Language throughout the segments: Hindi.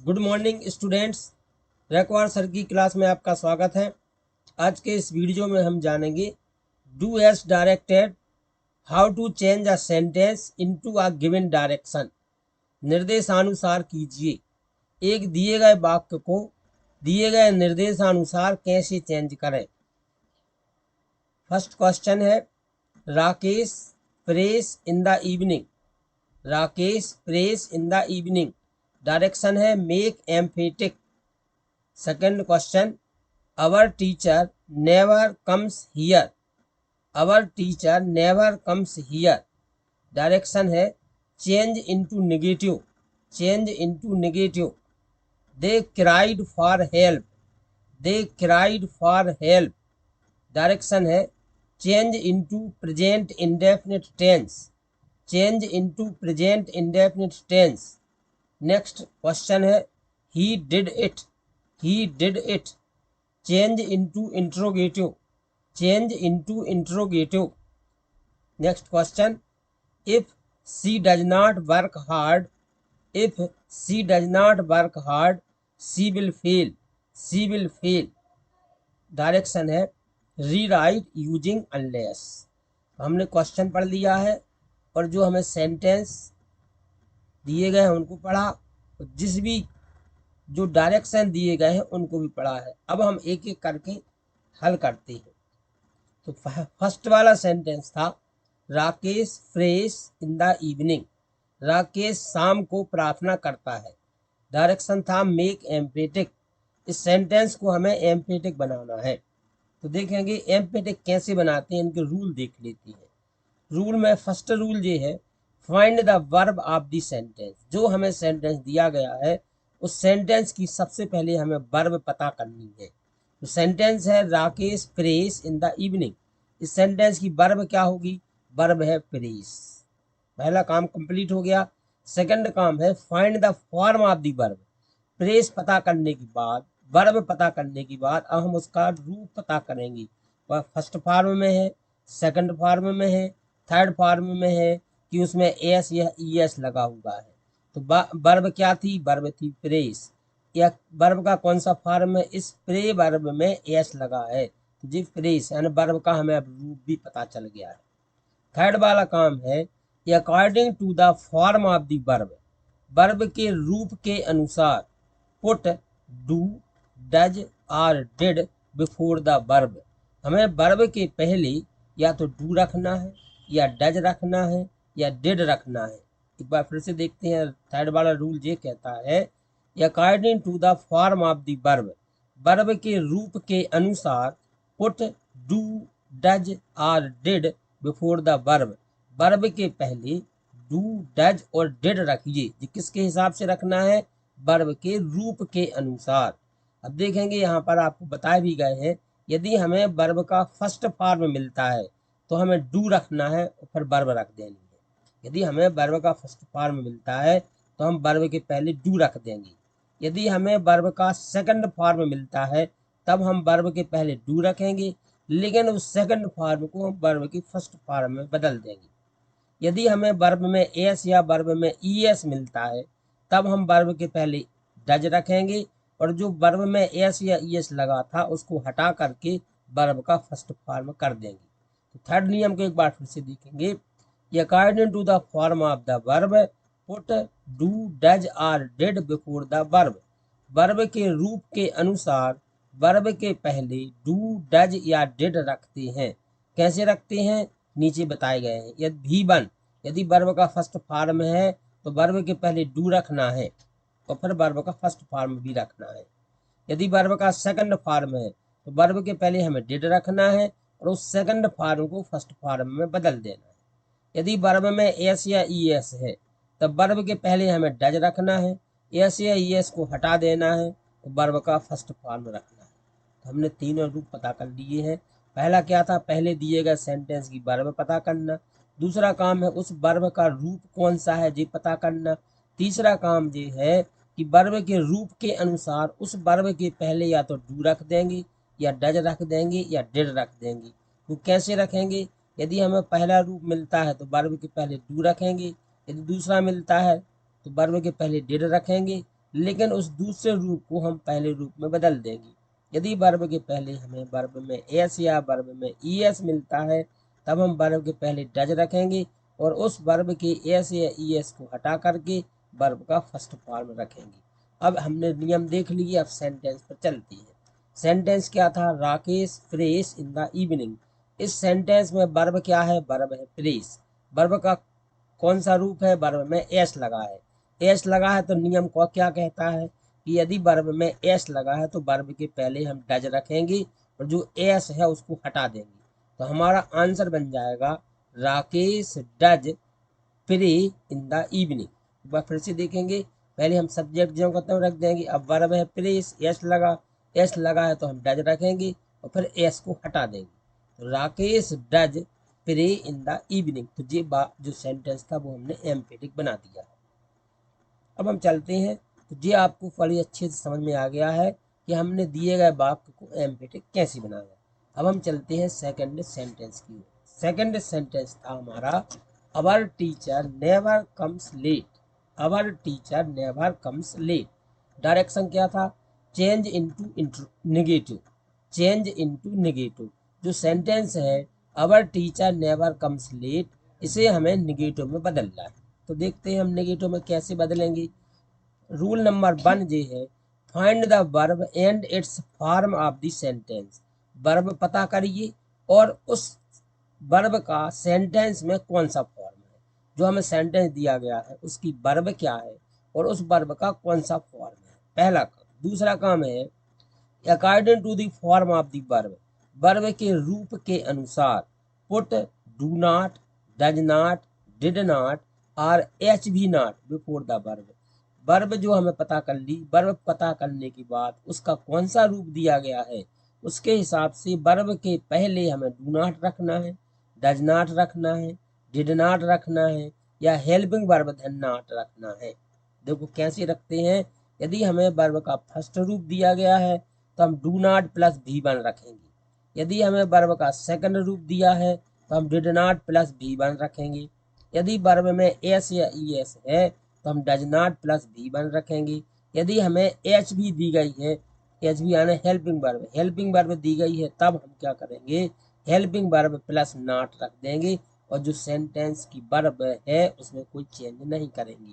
Good morning students. Raikwar sir की क्लास में आपका स्वागत है। आज के इस वीडियो में हम जानेंगे do as directed, how to change a sentence into a given direction. निर्देशानुसार कीजिए। एक दिए गए वाक्य को दिए गए निर्देशानुसार कैसे चेंज करें। फर्स्ट क्वेश्चन है, Rakesh press in the evening. Rakesh press in the evening, direction है make emphatic. Second question, our teacher never comes here. Our teacher never comes here, direction है change into negative. Change into negative. They cried for help. They cried for help, direction है change into present indefinite tense. Change into present indefinite tense. Next question है, he did it. He did it, change into interrogative. Change into interrogative. Next question, if she does not work hard. If she does not work hard, she will fail. She will fail, direction है रीराइट यूजिंग अनलेस। हमने क्वेश्चन पढ़ लिया है और जो हमें सेंटेंस दिए गए हैं उनको पढ़ा, और जिस भी जो डायरेक्शन दिए गए हैं उनको भी पढ़ा है। अब हम एक एक करके हल करते हैं। तो फर्स्ट वाला सेंटेंस था, Rakesh press in the evening. Rakesh शाम को प्रार्थना करता है, डायरेक्शन था मेक एम्फेटिक। इस सेंटेंस को हमें एम्फेटिक बनाना है। तो देखेंगे एम्फेटिक कैसे बनाते हैं, इनके रूल देख लेते हैं। रूल में फर्स्ट रूल ये है, find the verb of the sentence. जो हमें सेंटेंस दिया गया है उस सेंटेंस की सबसे पहले हमें वर्ब पता करनी है। तो सेंटेंस है Rakesh press in the evening. इस सेंटेंस की वर्ब क्या होगी? वर्ब है प्रेस। पहला काम कंप्लीट हो गया। सेकंड काम है find the form of the verb. Press पता करने के बाद, वर्ब पता करने के बाद अब हम उसका रूप पता करेंगे। वह फर्स्ट फॉर्म में है, सेकंड फॉर्म में है, थर्ड फॉर्म में है कि उसमें एस या ई एस लगा हुआ है। तो वर्ब क्या थी? वर्ब थी प्रेस। या वर्ब का कौन सा फॉर्म है? इस प्रे वर्ब में एस लगा है, तो जी प्रेस, यानी वर्ब का हमें अब रूप भी पता चल गया है। थर्ड वाला काम है according to the form of the verb. Verb के रूप के अनुसार पुट डू, डज और डिड बिफोर द वर्ब। हमें वर्ब के पहले या तो डू रखना है, या डज रखना है, या डिड रखना है। एक बार फिर से देखते हैं। थर्ड वाला रूल ये कहता है, according to the form of the verb. Verb के रूप के अनुसार पुट डू, डज और did before the verb. Verb के पहले डू, डज और डिड रखिए। ये किसके हिसाब से रखना है? वर्ब के रूप के अनुसार। अब देखेंगे यहाँ पर आपको बताए भी गए हैं, यदि हमें वर्ब का फर्स्ट फॉर्म मिलता है तो हमें डू रखना है और फिर वर्ब रख देनी है। यदि हमें वर्ब का फर्स्ट फॉर्म मिलता है तो हम वर्ब के पहले डू रख देंगे। यदि हमें वर्ब का सेकंड फॉर्म मिलता है तब हम वर्ब के पहले डू रखेंगे, लेकिन उस सेकंड फॉर्म को हम वर्ब की फर्स्ट फॉर्म में बदल देंगे। यदि हमें वर्ब में एस या वर्ब में ई एस मिलता है तब हम वर्ब के पहले डज रखेंगे, और जो वर्ब में एस या ई एस लगा था उसको हटा करके वर्ब का फर्स्ट फॉर्म कर देंगे। तो थर्ड नियम को एक बार फिर से देखेंगे, according to the form of the verb put do, does और did before the verb. Verb के रूप के अनुसार वर्ब के पहले डू, डज या डिड रखते हैं। कैसे रखते हैं? नीचे बताए गए हैं। यदि V1, यदि वर्ब का फर्स्ट फॉर्म है तो वर्ब के पहले डू रखना है और फिर वर्ब का फर्स्ट फॉर्म भी रखना है। यदि वर्ब का सेकंड फॉर्म है तो वर्ब के पहले हमें डिड रखना है और उस सेकंड फॉर्म को फर्स्ट फॉर्म में बदल देना है। यदि वर्ब में एस या ई एस है तब वर्ब के पहले हमें डज रखना है, एस या ई एस को हटा देना है तो वर्ब का फर्स्ट फॉर्म रखना है। तो हमने तीनों रूप पता कर लिए हैं। पहला क्या था? पहले दिए गए सेंटेंस की वर्ब पता करना। दूसरा काम है उस वर्ब का रूप कौन सा है ये पता करना। तीसरा काम ये है कि वर्ब के रूप के अनुसार उस वर्ब के पहले या तो डू रख देंगे, या डज रख देंगे, या डिड रख देंगे। तो कैसे रखेंगे? यदि हमें पहला रूप मिलता है तो वर्ब के पहले डू रखेंगे, यदि दूसरा मिलता है तो वर्ब के पहले डिड रखेंगे, लेकिन उस दूसरे रूप को हम पहले रूप में बदल देंगे। यदि वर्ब के पहले हमें वर्ब में एस या वर्ब में ईएस मिलता है, तब हम वर्ब के पहले डज रखेंगे और उस वर्ब के एस या ईएस को हटा करके वर्ब का फर्स्ट फॉर्म रखेंगे। अब हमने नियम देख लिए, अब सेंटेंस पर चलती है। सेंटेंस क्या था? Rakesh press in the evening. इस सेंटेंस में वर्ब क्या है? वर्ब है प्रेस। वर्ब का कौन सा रूप है? वर्ब में एस लगा है। एस लगा है तो नियम को क्या कहता है कि यदि वर्ब में एस लगा है तो वर्ब के पहले हम डज रखेंगे और जो एस है उसको हटा देंगे। तो हमारा आंसर बन जाएगा Rakesh does pray in the evening. एक बार फिर से देखेंगे, पहले हम सब्जेक्ट जो करते हैं रख देंगे। अब वर्ब है प्रेस, एस लगा है तो हम डज रखेंगे और फिर एस को हटा देंगे। तो Rakesh does pray in the evening. तो ये जो सेंटेंस था वो हमने एम्फेटिक बना दिया है। अब हम चलते हैं, तो ये आपको बड़ी अच्छे से समझ में आ गया है कि हमने दिए गए वाक्य को एम्फेटिक कैसे बनाया। अब हम चलते हैं सेकंड सेंटेंस की ओर। सेकंड सेंटेंस था हमारा our teacher never comes late. Our teacher never comes late. Direction क्या था? Change into negative. Change into negative. जो सेंटेंस है our teacher never comes late, इसे हमें नेगेटिव में बदलना है। तो देखते हैं हम नेगेटिव में कैसे बदलेंगे। रूल नंबर 1 ये है, find the verb and it's form of the sentence. Verb पता करिए और उस वर्ब का सेंटेंस में कौन सा फॉर्म है। जो हमें सेंटेंस दिया गया है उसकी वर्ब क्या है और उस वर्ब का कौन सा फॉर्म है, पहला काम। दूसरा काम है according to the form of the verb, verb के रूप के अनुसार put do not, does not, did not और एच भी not before the verb. Verb जो हमें पता कर ली, वर्ब पता करने के बाद उसका कौन सा रूप दिया गया है उसके हिसाब से वर्ब के पहले हमें डू नॉट रखना है, डज नॉट रखना है, डिड नॉट रखना है या हेल्पिंग वर्ब धन नॉट रखना है। देखो कैसे रखते हैं। यदि हमें वर्ब का फर्स्ट रूप दिया गया है तो हम डू नॉट प्लस V1 रखेंगे। यदि हमें वर्ब का सेकंड रूप दिया है तो हम डिड नॉट प्लस V1 रखेंगे। यदि वर्ब में एस या ईएस है तो हम डज नॉट प्लस V1 रखेंगे। यदि हमें एच भी दी गई है, एच भी यानी हेल्पिंग वर्ब दी गई है, तब हम क्या करेंगे? हेल्पिंग वर्ब प्लस नॉट रख देंगे और जो सेंटेंस की वर्ब है उसमें कोई चेंज नहीं करेंगे।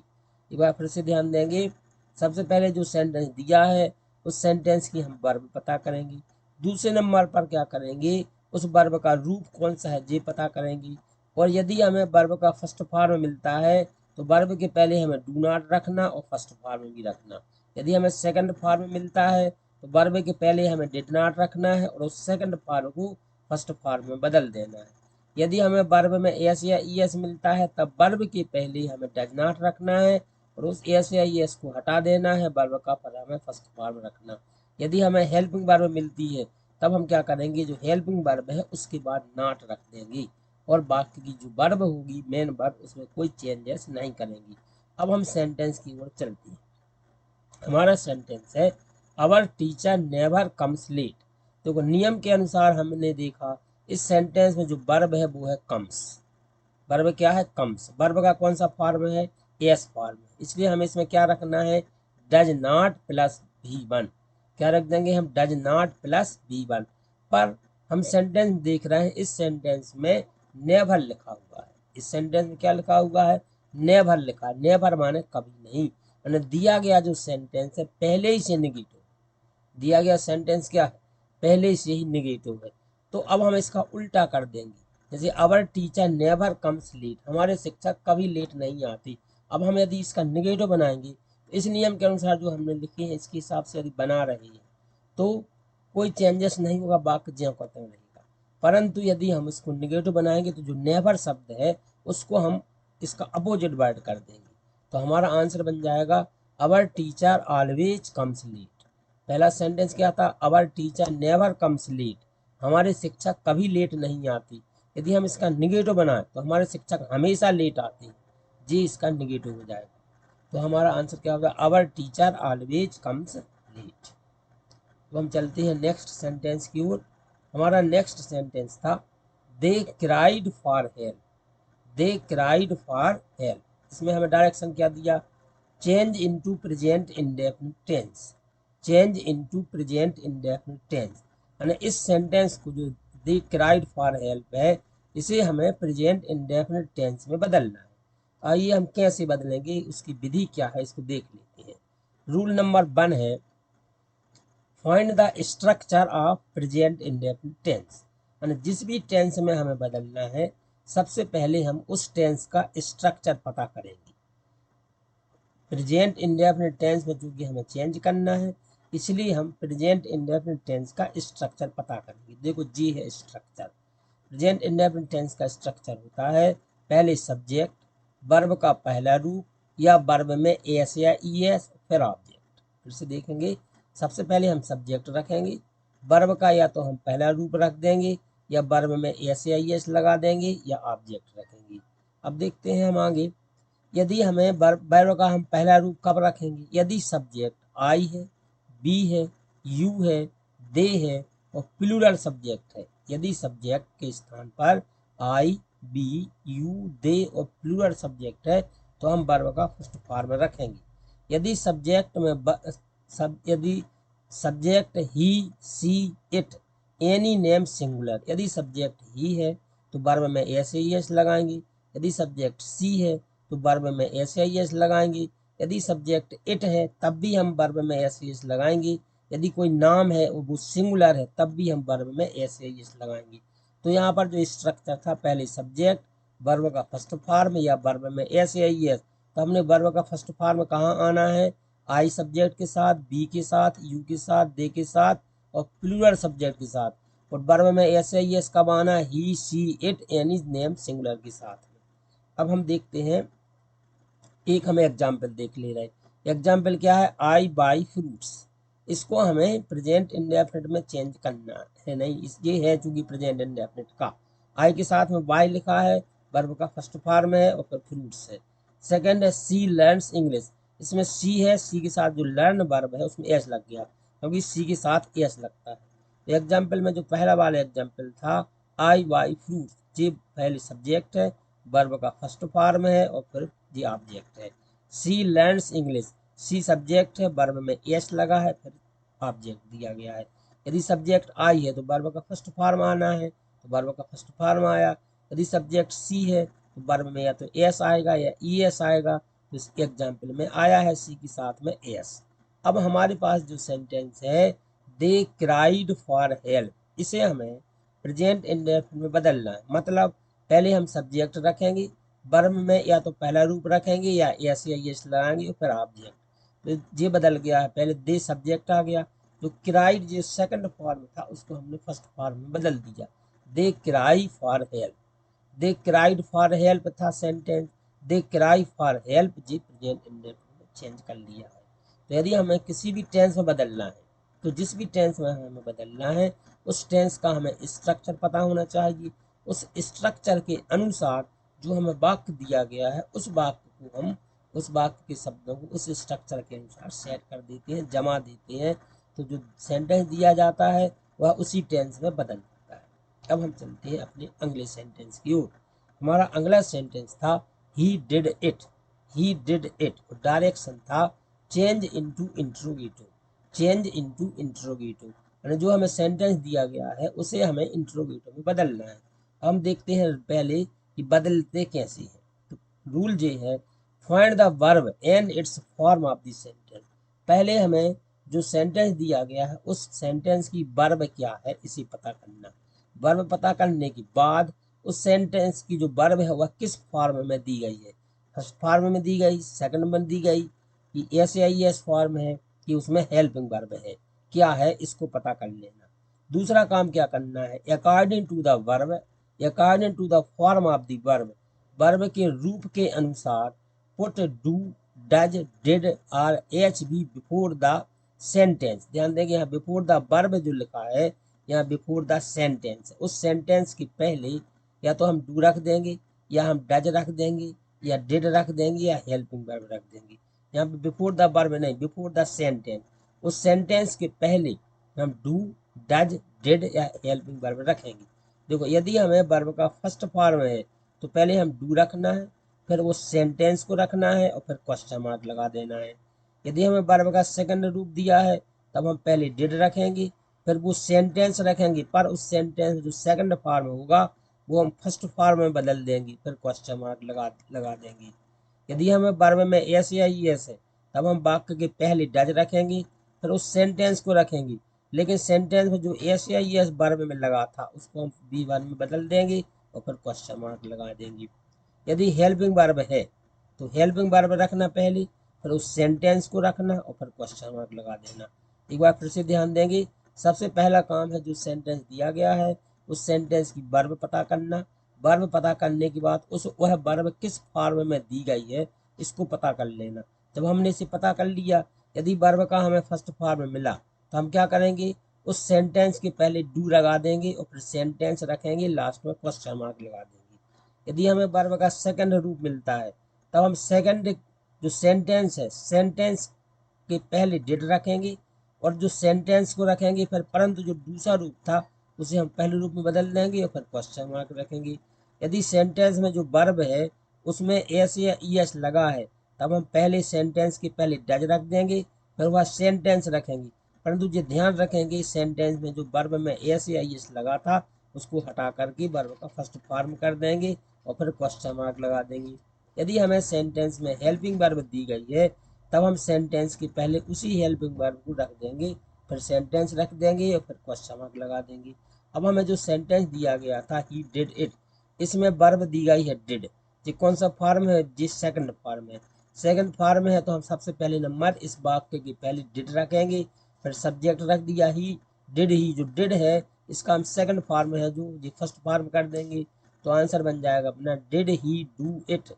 एक बार फिर से ध्यान देंगे, सबसे पहले जो सेंटेंस दिया है उस सेंटेंस की हम वर्ब पता करेंगे। दूसरे नंबर पर क्या करेंगे? उस वर्ब का रूप कौन सा है ये पता करेंगे। और यदि हमें वर्ब का फर्स्ट फॉर्म मिलता है तो वर्ब के पहले हमें डू नॉट रखना और फर्स्ट फॉर्म भी रखना। यदि हमें सेकंड फॉर्म मिलता है तो वर्ब के पहले हमें डिड नॉट रखना है और उस सेकंड फॉर्म को फर्स्ट फॉर्म में बदल देना है। यदि हमें वर्ब में एस या ईएस मिलता है तब वर्ब के पहले हमें डज नॉट रखना है और उस एस या ईएस को हटा देना है, वर्ब का पर हमें फर्स्ट फॉर्म रखना। यदि हमें हेल्पिंग वर्ब मिलती है तब हम क्या करेंगे? जो हेल्पिंग वर्ब है उसके बाद नॉट रख देंगे और बाकी की जो वर्ब होगी मेन वर्ब उसमें कोई चेंजेस नहीं करेंगी। अब हम सेंटेंस की ओर चलते हैं। हमारा सेंटेंस है our teacher never comes late. देखो नियम के अनुसार हमने देखा इस सेंटेंस में जो वर्ब है वो है कम्स। वर्ब क्या है? कम्स। वर्ब का कौन सा फॉर्म है? एस फॉर्म है। इसलिए हमें इसमें क्या रखना है? Does not plus V1। क्या रख देंगे हम? Does not plus V1। पर हम सेंटेंस देख रहे हैं, इस सेंटेंस में नेवर लिखा हुआ है। इस सेंटेंस में क्या लिखा हुआ है? नेवर लिखा है। नेवर माने कभी नहीं, मैंने दिया गया जो सेंटेंस है पहले ही से निगेटिव। दिया गया सेंटेंस क्या है? पहले से ही निगेटिव है। तो अब हम इसका उल्टा कर देंगे। जैसे our teacher never comes late, हमारे शिक्षक कभी लेट नहीं आते। अब हम यदि इसका निगेटिव बनाएंगे तो इस नियम के अनुसार जो हमने लिखे हैं इसके हिसाब से यदि बना रहे हैं तो कोई चेंजेस नहीं होगा, वाक्य ज्यों का त्यों रहेगा। परंतु यदि हम इसको निगेटिव बनाएंगे तो जो नेवर शब्द है उसको हम इसका अपोजिट वर्ड कर देंगे। तो हमारा आंसर बन जाएगा our teacher always comes late. पहला सेंटेंस क्या था? Our teacher never comes late, हमारे शिक्षक कभी लेट नहीं आते। यदि हम इसका निगेटिव बनाएं तो हमारे शिक्षक हमेशा लेट आते हैं, जी इसका निगेटिव हो जाएगा। तो हमारा आंसर क्या होगा? Our teacher always comes late. तो हम चलते हैं नेक्स्ट सेंटेंस की ओर। हमारा नेक्स्ट सेंटेंस था they cried for help. They cried for help. इसमें हमें डायरेक्शन क्या दिया? Change into present indefinite tense, change into present indefinite tense, यानी इस सेंटेंस को जो दे क्राइड फॉर हेल्प है इसे हमें प्रेजेंट इंडेफिनिट टेंस में बदलना है। आइए हम कैसे बदलेंगे, उसकी विधि क्या है इसको देख लेते हैं। रूल नंबर 1 है find the structure of present indefinite tense, यानी जिस भी टेंस में हमें बदलना है सबसे पहले हम उस टेंस का स्ट्रक्चर पता करेंगे। प्रेजेंट इंडेफिनिट टेंस में चूंकि हमें चेंज करना है इसलिए हम प्रेजेंट इंडेफिनिट टेंस का स्ट्रक्चर पता करेंगे। देखो जी है स्ट्रक्चर। प्रेजेंट इंडेफिनिट टेंस का स्ट्रक्चर होता है पहले सब्जेक्ट, वर्ब का पहला रूप या वर्ब में एस या ईएस फिर ऑब्जेक्ट। फिर से देखेंगे, सबसे पहले हम सब्जेक्ट रखेंगे, वर्ब का या तो हम पहला रूप रख देंगे या वर्ब में एस या ईएस लगा देंगे या ऑब्जेक्ट रखेंगे। अब देखते हैं हम आगे, यदि हमें वर्ब का हम पहला रूप कब रखेंगे, यदि सब्जेक्ट आई है, बी है, यू है, दे है और प्लूरल सब्जेक्ट है। यदि सब्जेक्ट के स्थान पर आई, बी, यू, दे और प्लूरल सब्जेक्ट है तो हम वर्ब का फर्स्ट फॉर्म रखेंगे। यदि सब्जेक्ट में यदि subject he, she, it, any name singular, यदि सब्जेक्ट ही है तो वर्ब में एस एस लगाएंगे। यदि सब्जेक्ट सी है तो वर्ब में एस एस लगाएंगे। यदि सब्जेक्ट इट है तब भी हम वर्ब में एस एस लगाएंगे। यदि कोई नाम है वो सिंगुलर है तब भी हम वर्ब में एस एस लगाएंगे। तो यहाँ पर जो स्ट्रक्चर था पहले सब्जेक्ट, वर्ब का फर्स्ट फॉर्म या वर्ब में एस एस, तो हमने वर्ब का फर्स्ट फॉर्म कहाँ आना है, आई सब्जेक्ट के साथ, बी के साथ, यू के साथ, दे के साथ और प्लूरल सब्जेक्ट के साथ। और वर्ब में एस एस कब आना, ही, she, it, any name singular के साथ। अब हम देखते हैं, एक हमें एग्जाम्पल देख ले रहे हैं। एग्जाम्पल क्या है, आई बाई फ्रूट्स। इसको हमें प्रेजेंट इंडेफिनिट में चेंज करना है, नहीं ये है चूंकि प्रेजेंट इंडेफिनिट का, आई के साथ में बाई लिखा है, वर्ब का फर्स्ट फॉर्म है और फिर फ्रूट्स है। सेकंड है सी लर्न्स इंग्लिश, इसमें सी है, सी के साथ जो लर्न वर्ब है उसमें एस लग गया क्योंकि सी के साथ एस लगता है। एग्जाम्पल में जो पहला वाला एग्जाम्पल था आई बाई फ्रूट्स, ये पहले सब्जेक्ट है, वर्ब का फर्स्ट फॉर्म है और फिर ये ऑब्जेक्ट है। सी लर्न्स इंग्लिश, सी सब्जेक्ट है, वर्ब में एस लगा है फिर ऑब्जेक्ट दिया गया है। यदि सब्जेक्ट आई है तो वर्ब का फर्स्ट फॉर्म आना है तो वर्ब का फर्स्ट फॉर्म आया। यदि सब्जेक्ट सी है तो वर्ब में या तो एस आएगा या ई एस आएगा, तो इस एग्जाम्पल में आया है सी के साथ में एस। अब हमारे पास जो सेंटेंस है दे क्राइड फॉर हेल्प, इसे हमें प्रेजेंट इंडेफिनिट में बदलना है। मतलब पहले हम सब्जेक्ट रखेंगे, वर्ब में या तो पहला रूप रखेंगे या एस या एस लगाएंगे और फिर ऑब्जेक्ट। तो ये बदल गया है, पहले दे सब्जेक्ट आ गया, जो क्राइड जो सेकंड फॉर्म था उसको हमने फर्स्ट फॉर्म में बदल दिया, they cry for help. They cried for help था sentence, they cry for help जी प्रेजेंट इंडेफिनिट में चेंज कर लिया है। तो यदि हमें किसी भी टेंस में बदलना है तो जिस भी टेंस में हमें बदलना है उस टेंस का हमें स्ट्रक्चर पता होना चाहिए। उस स्ट्रक्चर के अनुसार जो हमें वाक्य दिया गया है उस वाक्य को हम उस वाक्य के शब्दों को उस स्ट्रक्चर के अनुसार सेट कर देते हैं, जमा देते हैं, तो जो सेंटेंस दिया जाता है वह उसी टेंस में बदल जाता है। अब हम चलते हैं अपने अगले सेंटेंस की ओर। हमारा अगला सेंटेंस था he did it, he did it, direction था change into interrogative, change into interrogative, यानी जो हमें सेंटेंस दिया गया है उसे हमें इंट्रोगेटिव में बदलना है। हम देखते हैं पहले कि बदलते कैसे हैं। तो रूल ये है find the verb and it's form of the sentence. पहले हमें जो सेंटेंस दिया गया है उस सेंटेंस की वर्ब क्या है इसे पता करना। वर्ब पता करने के बाद उस सेंटेंस की जो वर्ब है वह किस फॉर्म में दी गई है, फर्स्ट फॉर्म में दी गई, सेकंड में दी गई, कि एस आई एस फॉर्म है कि उसमें हेल्पिंग वर्ब है, क्या है इसको पता कर लेना। दूसरा काम क्या करना है, according to the verb, according to the form of the verb, verb के रूप के अनुसार पुट डू, डज, डिड और एच बी बिफोर द सेंटेंस। ध्यान देंगे यहाँ बिफोर द वर्ब जो लिखा है यहाँ बिफोर द सेंटेंस, उस सेंटेंस के पहले या तो हम डू रख देंगे या हम डज रख देंगे या डिड रख देंगे या हेल्पिंग वर्ब रख देंगे। यहाँ पे बिफोर द वर्ब नहीं, बिफोर द सेंटेंस, उस सेंटेंस के पहले हम डू, डज, डिड या हेल्पिंग वर्ब रखेंगे। देखो यदि हमें वर्ब का फर्स्ट फॉर्म है तो पहले हम डू रखना है, फिर वो सेंटेंस को रखना है और फिर क्वेश्चन मार्क लगा देना है। यदि हमें वर्ब का सेकंड रूप दिया है तब हम पहले डिड रखेंगे, फिर वो सेंटेंस रखेंगे, पर उस सेंटेंस जो सेकंड फॉर्म होगा वो हम फर्स्ट फॉर्म में बदल देंगे, फिर क्वेश्चन मार्क लगा देंगे। यदि हमें वर्ब में एस या ई एस है तब हम वाक्य के पहले डज रखेंगे, फिर उस सेंटेंस को रखेंगे, लेकिन सेंटेंस में जो एस या ई एस वर्ब में लगा था उसको हम बी वर्ब में बदल देंगे और फिर क्वेश्चन मार्क लगा देंगे। यदि हेल्पिंग वर्ब है तो हेल्पिंग वर्ब रखना पहले, फिर उस सेंटेंस को रखना और फिर क्वेश्चन मार्क लगा देना। एक बार फिर से ध्यान देंगे, सबसे पहला काम है जो सेंटेंस दिया गया है उस सेंटेंस की वर्ब पता करना। वर्ब पता करने के बाद वह वर्ब किस फॉर्म में दी गई है इसको पता कर लेना। जब हमने इसे पता कर लिया, यदि वर्ब का हमें फर्स्ट फॉर्म मिला तो हम क्या करेंगे, उस सेंटेंस के पहले डू लगा देंगे और फिर सेंटेंस रखेंगे, लास्ट में क्वेश्चन मार्क लगा देंगे। यदि हमें वर्ब का सेकंड रूप मिलता है तब हम सेकंड जो सेंटेंस है सेंटेंस के पहले डिड रखेंगे और जो सेंटेंस को रखेंगे, फिर परंतु जो दूसरा रूप था उसे हम पहले रूप में बदल देंगे और फिर क्वेश्चन मार्क रखेंगे। यदि सेंटेंस में जो वर्ब है उसमें एस या ई एस लगा है तब हम पहले सेंटेंस के पहले डज रख देंगे, फिर वह सेंटेंस रखेंगे, परंतु जो ध्यान रखेंगे सेंटेंस में जो वर्ब में एस या ई एस लगा था उसको हटा करके वर्ब का फर्स्ट फॉर्म कर देंगे और फिर क्वेश्चन मार्क लगा देंगे। यदि हमें सेंटेंस में हेल्पिंग वर्ब दी गई है तब हम सेंटेंस के पहले उसी हेल्पिंग वर्ब को रख देंगे, फिर सेंटेंस रख देंगे और फिर क्वेश्चन मार्क लगा देंगे। अब हमें जो सेंटेंस दिया गया था ही डिड इट, इसमें वर्ब दी गई है डिड, ये कौन सा फॉर्म है, जिस सेकंड फॉर्म है। सेकंड फॉर्म है तो हम सबसे पहले नंबर इस वाक्य के पहले डिड रखेंगे, फिर सब्जेक्ट रख दिया ही ही जो डिड है इसका हम सेकंड फॉर्म है जो ये फर्स्ट फॉर्म कर देंगे, तो आंसर बन जाएगा अपना डिड ही डू इट।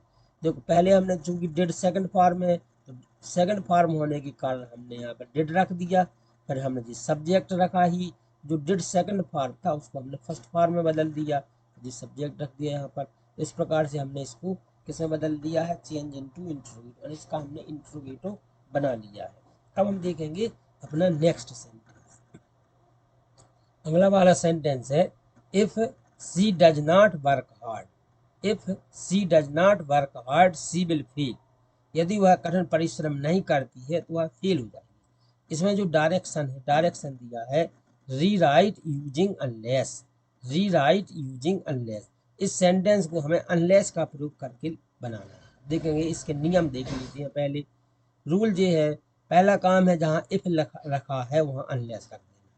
देखो पहले हमने चूंकि डिड सेकंड फॉर्म है तो सेकंड फॉर्म होने के कारण हमने यहाँ पर डिड रख दिया, फिर हमने जी सब्जेक्ट रखा ही जो डिड सेकंड फॉर्म था उसको हमने फर्स्ट फॉर्म में बदल दिया, जी सब्जेक्ट रख दिया यहाँ पर। इस प्रकार से हमने इसको किसमें बदल दिया है, चेंज इनटू इंट्रोगेट, और इसका हमने इंट्रोगेटो बना लिया है। अब हम देखेंगे अपना नेक्स्ट सेंटेंस। अगला वाला सेंटेंस है if she does not work hard, if she does not work hard she will fail, यदि वह कठिन परिश्रम नहीं करती है तो वह फेल हो जाएगी। इसमें जो डायरेक्शन है, डायरेक्शन दिया है री राइट यूजिंग अनलेस, री राइट यूजिंग अनलेस। इस सेंटेंस को हमें अनलेस का प्रयोग करके बनाना है। देखेंगे इसके नियम देख लीजिए हैं पहले। रूल ये है, पहला काम है जहाँ इफ रखा है वहाँ अनलेस रख देना,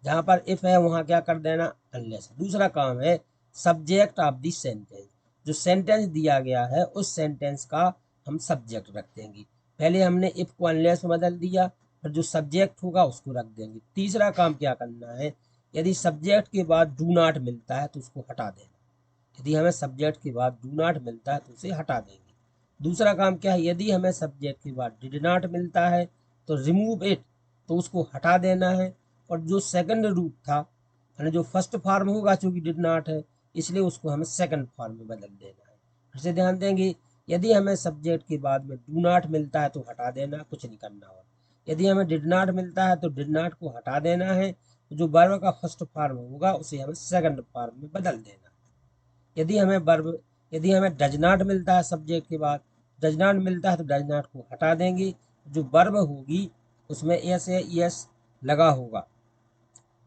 जहाँ पर इफ है वहाँ क्या कर देना, अनलेस। दूसरा काम है सब्जेक्ट ऑफ द सेंटेंस, जो सेंटेंस दिया गया है उस सेंटेंस का हम सब्जेक्ट रख देंगे। पहले हमने इफ को अनलेस में बदल दिया, फिर जो सब्जेक्ट होगा उसको रख देंगे। तीसरा काम क्या करना है, यदि सब्जेक्ट के बाद डू नॉट मिलता है तो उसको हटा देना, यदि हमें सब्जेक्ट के बाद डू नॉट मिलता है तो उसे हटा देंगे। दूसरा काम क्या है, यदि हमें सब्जेक्ट के बाद डिड नॉट मिलता है तो रिमूव इट, तो उसको हटा देना है, और जो सेकंड रूप था यानी जो फर्स्ट फॉर्म होगा चूंकि डिड नॉट है इसलिए उसको हमें सेकंड फॉर्म में बदल देना है। फिर से ध्यान देंगे, यदि हमें सब्जेक्ट के बाद में डू नॉट मिलता है तो हटा देना, कुछ नहीं करना। और यदि हमें डिड नॉट मिलता है तो डिड नॉट को हटा देना है, तो जो वर्ब का फर्स्ट फॉर्म होगा उसे हमें सेकंड फॉर्म में बदल देना। यदि हमें डज नॉट मिलता है सब्जेक्ट के बाद, डज नॉट मिलता है तो डज नॉट को हटा देंगे, जो वर्ब होगी उसमें एस या एस लगा होगा,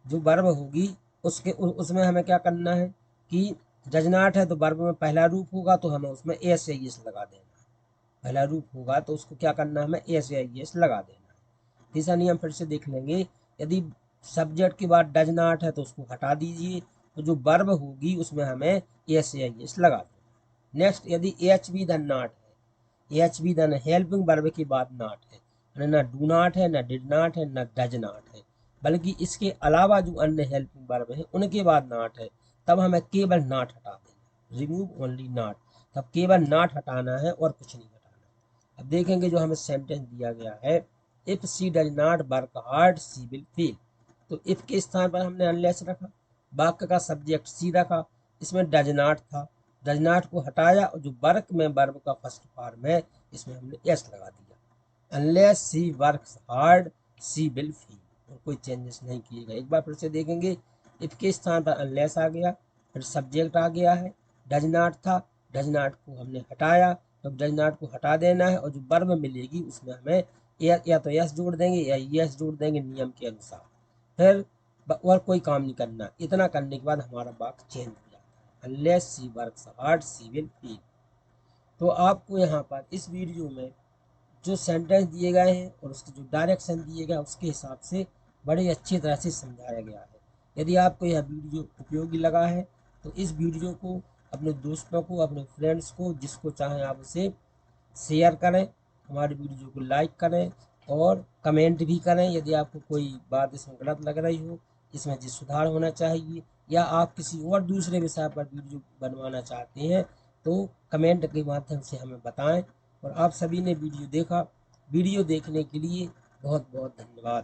जो वर्ब होगी उसमें हमें क्या करना है कि डज नॉट है तो वर्ब में पहला रूप होगा तो हमें उसमें एस या एस लगा देना है, पहला रूप होगा तो उसको क्या करना है, हमें एस या एस लगा देना है। तीसरा नियम फिर से देख लेंगे, यदि सब्जेक्ट के बाद डज नॉट है तो उसको हटा दीजिए, तो जो वर्ब होगी उसमें हमें एस या एस लगा देना। नेक्स्ट, यदि एच बी धन नॉट है, एच बी धन हेल्पिंग वर्ब के बाद नॉट है, ना डू नॉट है, ना डिड नॉट है, ना डज नॉट है, बल्कि इसके अलावा जो अन्य हेल्पिंग वर्ब है उनके बाद नॉट है, तब हमें केवल नॉट हटा देना, रिमूव ओनली नॉट, तब केवल नॉट हटाना है और कुछ नहीं हटाना। अब देखेंगे जो हमें सेंटेंस दिया गया है, if she does not work hard she will fail, तो इफ के स्थान पर हमने अनलेस रखा, वाक्य का सब्जेक्ट सी रखा, इसमें डज नॉट था, डज नॉट को हटाया और जो वर्क में वर्ब का फर्स्ट फॉर्म है इसमें हमने एस लगा दिया। Unless she works hard she will fail, और कोई चेंजेस नहीं किए गए। एक बार फिर से देखेंगे, इफ के स्थान पर अनलेस आ गया, फिर सब्जेक्ट आ गया है, डज नॉट था, डज नॉट को हमने हटाया, तो डज नॉट को हटा देना है और जो वर्ब मिलेगी उसमें हमें या तो यस जोड़ देंगे या यस जोड़ देंगे नियम के अनुसार। फिर और कोई काम नहीं करना, इतना करने के बाद हमारा वाक्य चेंज हो जाता है। Unless she works hard she will feel. तो आपको यहाँ पर इस वीडियो में जो सेंटेंस दिए गए हैं और उसके जो डायरेक्शन दिए गए उसके हिसाब से बड़े अच्छी तरह से समझाया गया है। यदि आपको यह वीडियो उपयोगी लगा है तो इस वीडियो को अपने दोस्तों को, अपने फ्रेंड्स को, जिसको चाहें आप उसे शेयर करें, हमारे वीडियो को लाइक करें और कमेंट भी करें। यदि आपको कोई बात इसमें गलत लग रही हो, इसमें जो सुधार होना चाहिए, या आप किसी और दूसरे विषय पर वीडियो बनवाना चाहते हैं तो कमेंट के माध्यम से हमें बताएं। और आप सभी ने वीडियो देखा, वीडियो देखने के लिए बहुत बहुत धन्यवाद।